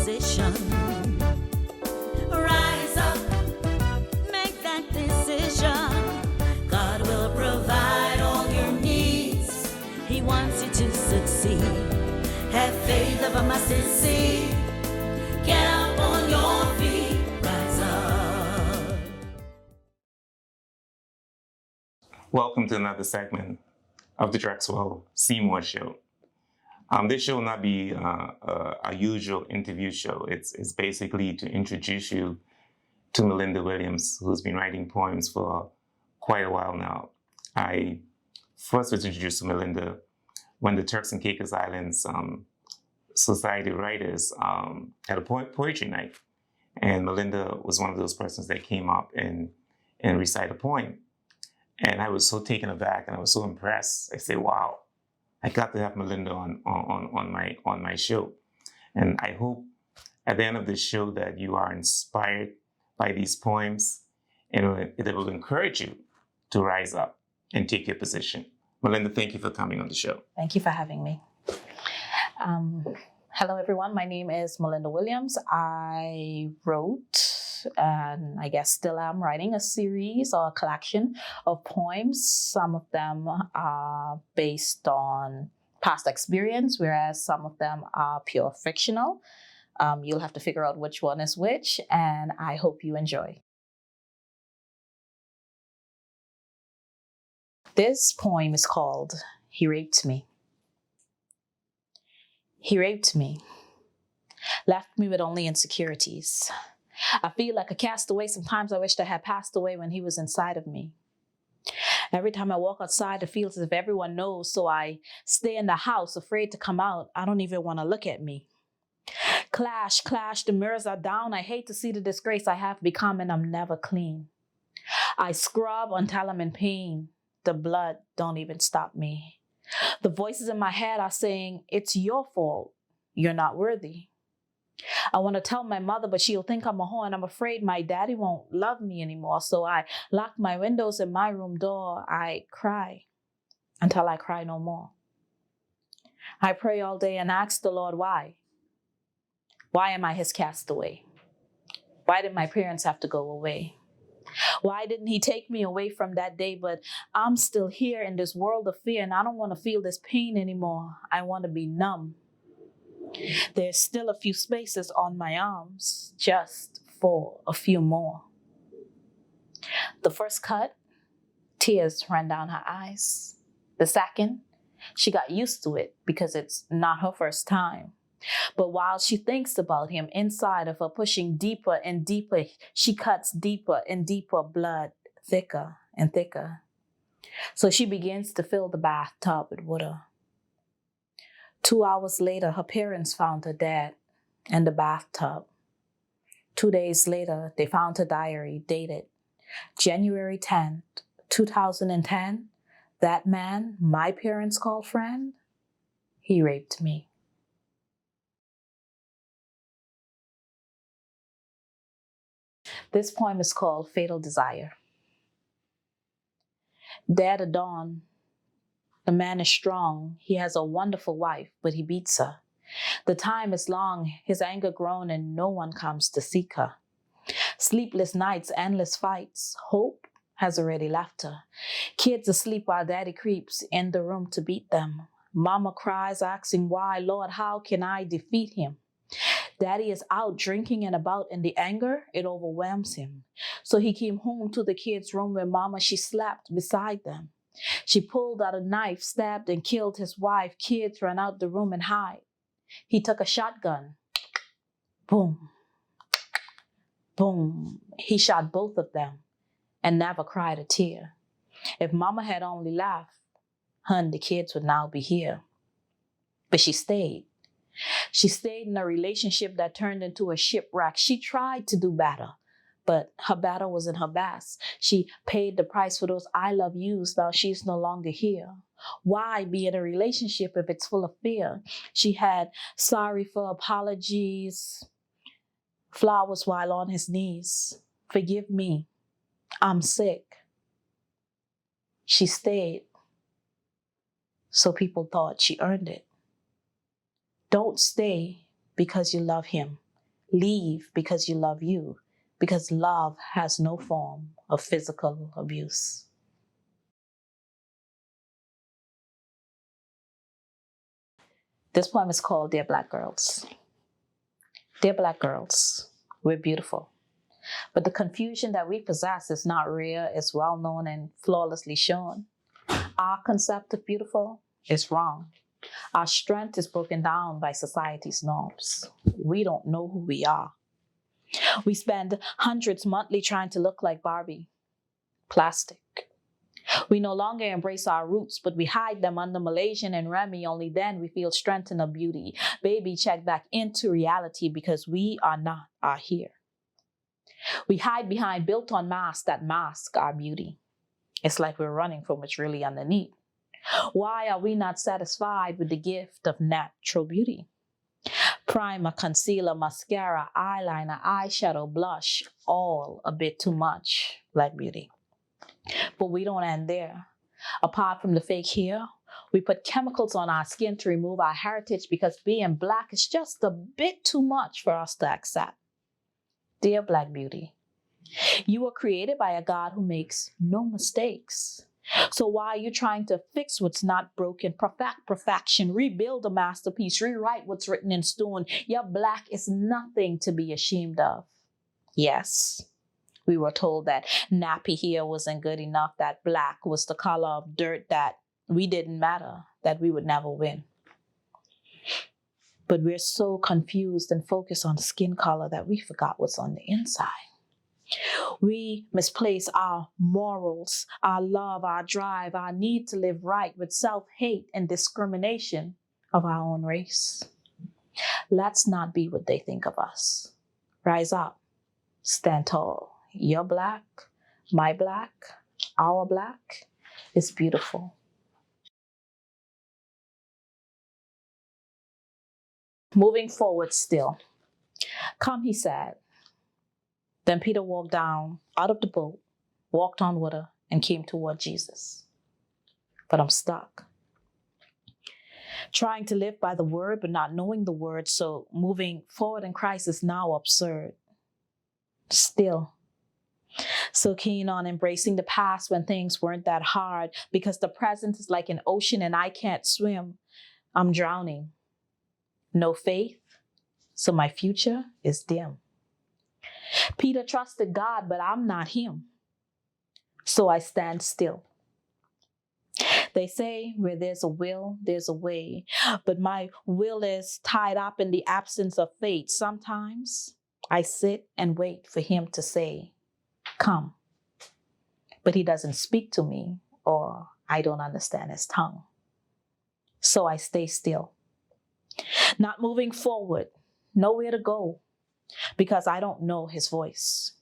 position. Rise up, make that decision. God will provide all your needs. He wants you to succeed. Have faith of a mustard seed. Get up on your feet. Rise up. Welcome to another segment of the Drexel Seymour Show. This show will not be a usual interview show. It's basically to introduce you to Melinda Williams, who's been writing poems for quite a while now. I first was introduced to Melinda when the Turks and Caicos Islands Society of Writers had a poetry night. And Melinda was one of those persons that came up and recited a poem. And I was so taken aback and I was so impressed. I said, wow, I got to have Melinda on my show. And I hope at the end of this show that you are inspired by these poems and it will encourage you to rise up and take your position. Melinda, thank you for coming on the show. Thank you for having me. Hello, everyone. My name is Melinda Williams. I wrote, and I guess still am writing, a series or a collection of poems. Some of them are based on past experience, whereas some of them are pure fictional. You'll have to figure out which one is which, and I hope you enjoy. This poem is called He Raped Me. He raped me, left me with only insecurities. I feel like a castaway. Sometimes I wished I had passed away when he was inside of me. Every time I walk outside, it feels as if everyone knows, so I stay in the house, afraid to come out. I don't even want to look at me. Clash, clash, the mirrors are down. I hate to see the disgrace I have become, and I'm never clean. I scrub until I'm in pain. The blood don't even stop me. The voices in my head are saying, it's your fault. You're not worthy. I want to tell my mother, but she'll think I'm a whore, and I'm afraid my daddy won't love me anymore. So I lock my windows and my room door. I cry until I cry no more. I pray all day and ask the Lord why. Why am I his castaway? Why did my parents have to go away? Why didn't he take me away from that day? But I'm still here in this world of fear, and I don't want to feel this pain anymore. I want to be numb. There's still a few spaces on my arms, just for a few more. The first cut, tears ran down her eyes. The second, she got used to it because it's not her first time. But while she thinks about him, inside of her pushing deeper and deeper, she cuts deeper and deeper, blood thicker and thicker. So she begins to fill the bathtub with water. 2 hours later, her parents found her dead in the bathtub. 2 days later, they found her diary dated January 10th, 2010. That man my parents call friend, he raped me. This poem is called Fatal Desire. Dead at dawn, the man is strong. He has a wonderful wife, but he beats her. The time is long, his anger grown, and no one comes to seek her. Sleepless nights, endless fights. Hope has already left her. Kids asleep while daddy creeps in the room to beat them. Mama cries, asking why. Lord, how can I defeat him? Daddy is out drinking and about, and the anger, it overwhelms him. So he came home to the kids' room where Mama, she slept beside them. She pulled out a knife, stabbed and killed his wife. Kids ran out the room and hide. He took a shotgun. Boom, boom. He shot both of them and never cried a tear. If Mama had only laughed, her and the kids would now be here. But she stayed. She stayed in a relationship that turned into a shipwreck. She tried to do better, but her battle wasn't her best. She paid the price for those I love yous. Now she's no longer here. Why be in a relationship if it's full of fear? She had sorry for apologies, flowers while on his knees. Forgive me, I'm sick. She stayed, so people thought she earned it. Don't stay because you love him. Leave because you love you, because love has no form of physical abuse. This poem is called Dear Black Girls. Dear Black girls, we're beautiful. But the confusion that we possess is not rare, it's well known and flawlessly shown. Our concept of beautiful is wrong. Our strength is broken down by society's norms. We don't know who we are. We spend hundreds monthly trying to look like Barbie. Plastic. We no longer embrace our roots, but we hide them under Malaysian and Remy. Only then we feel strength in a beauty. Baby, check back into reality because we are not our here. We hide behind built-on masks that mask our beauty. It's like we're running from what's really underneath. Why are we not satisfied with the gift of natural beauty? Primer, concealer, mascara, eyeliner, eyeshadow, blush, all a bit too much Black beauty. But we don't end there. Apart from the fake hair, we put chemicals on our skin to remove our heritage because being Black is just a bit too much for us to accept. Dear Black beauty, you were created by a God who makes no mistakes. So why are you trying to fix what's not broken, perfect perfection, rebuild a masterpiece, rewrite what's written in stone? Your Black is nothing to be ashamed of. Yes, we were told that nappy hair wasn't good enough, that Black was the color of dirt, that we didn't matter, that we would never win. But we're so confused and focused on skin color that we forgot what's on the inside. We misplace our morals, our love, our drive, our need to live right with self-hate and discrimination of our own race. Let's not be what they think of us. Rise up, stand tall. Your Black, my Black, our Black is beautiful. Moving forward still. Come, he said. Then Peter walked down out of the boat, walked on water, and came toward Jesus. But I'm stuck. Trying to live by the word, but not knowing the word, so moving forward in Christ is now absurd. Still, so keen on embracing the past when things weren't that hard, because the present is like an ocean and I can't swim. I'm drowning. No faith, so my future is dim. Peter trusted God, but I'm not him. So I stand still. They say where there's a will, there's a way. But my will is tied up in the absence of fate. Sometimes I sit and wait for him to say, come. But he doesn't speak to me, or I don't understand his tongue. So I stay still. Not moving forward, nowhere to go, because I don't know his voice.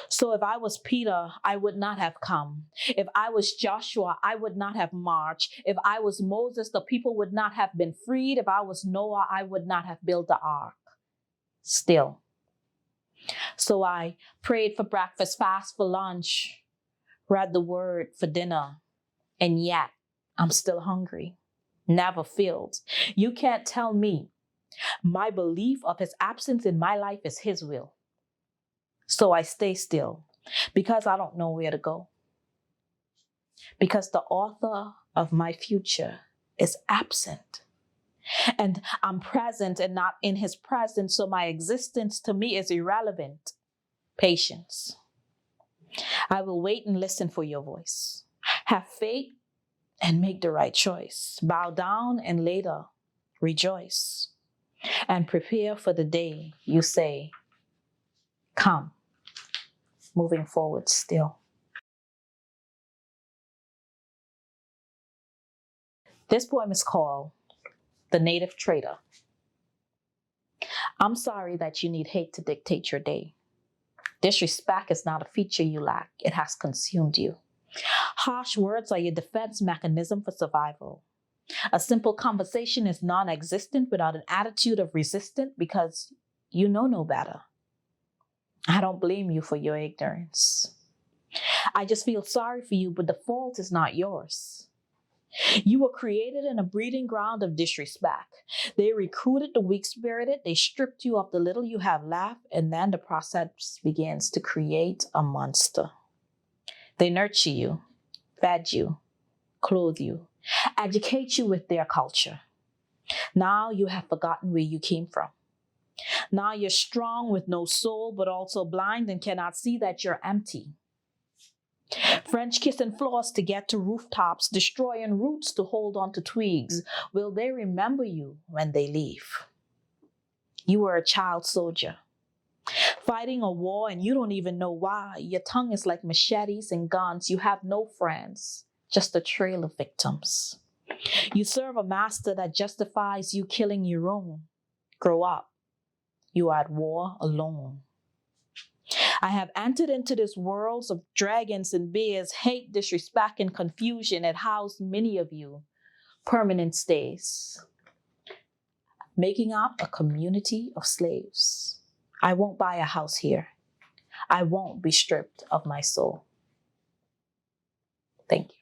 So if I was Peter, I would not have come. If I was Joshua, I would not have marched. If I was Moses, the people would not have been freed. If I was Noah, I would not have built the ark. Still. So I prayed for breakfast, fast for lunch, read the word for dinner, and yet I'm still hungry, never filled. You can't tell me my belief of his absence in my life is his will. So I stay still because I don't know where to go. Because the author of my future is absent. And I'm present and not in his presence, so my existence to me is irrelevant. Patience. I will wait and listen for your voice. Have faith and make the right choice. Bow down and later rejoice. And prepare for the day you say, come. Moving forward still. This poem is called The Native Traitor. I'm sorry that you need hate to dictate your day. Disrespect is not a feature you lack. It has consumed you. Harsh words are your defense mechanism for survival. A simple conversation is non-existent without an attitude of resistance because you know no better. I don't blame you for your ignorance. I just feel sorry for you, but the fault is not yours. You were created in a breeding ground of disrespect. They recruited the weak-spirited, they stripped you of the little you have left, and then the process begins to create a monster. They nurture you, fed you, clothe you, educate you with their culture. Now you have forgotten where you came from. Now you're strong with no soul, but also blind and cannot see that you're empty. French kissing floors to get to rooftops, destroying roots to hold on to twigs. Will they remember you when they leave? You were a child soldier, fighting a war and you don't even know why. Your tongue is like machetes and guns. You have no friends, just a trail of victims. You serve a master that justifies you killing your own. Grow up. You are at war alone. I have entered into this world of dragons and bears, hate, disrespect, and confusion. It housed many of you, permanent stays, making up a community of slaves. I won't buy a house here. I won't be stripped of my soul. Thank you.